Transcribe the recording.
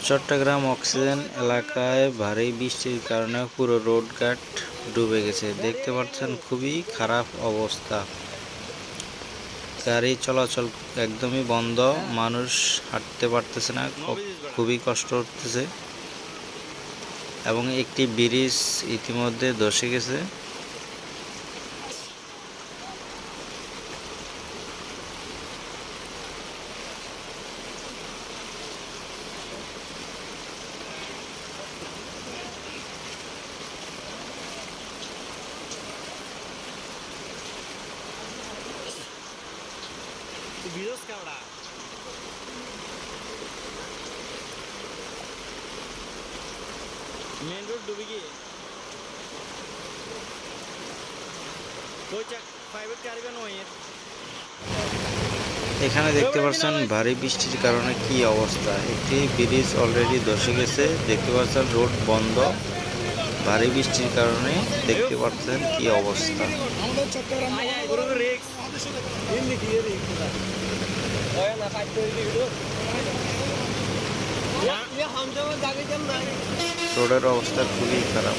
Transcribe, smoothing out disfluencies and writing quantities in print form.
Chittagong oxygen এলাকায় ভারী বৃষ্টির কারণে পুরো রোডঘাট ডুবে গেছে। দেখতে পাচ্ছেন খুবই খারাপ অবস্থা, গাড়ি চলাচল একদমই বন্ধ, মানুষ হাঁটতে পারতেছে না, খুবই কষ্ট হচ্ছে এবং একটি ব্রিজ ইতিমধ্যে ধসে গেছে। মেন রোড ডুবে গিয়ে এখানে দেখতে পাচ্ছেন ভারী বৃষ্টির কারণে কি অবস্থা, একটি ব্রিজ অলরেডি ধসে গেছে। দেখতে পাচ্ছেন রোড বন্ধ, ভারী বৃষ্টির কারণে দেখতে পাচ্ছেন কি অবস্থা। রোডের অবস্থা খুবই খারাপ।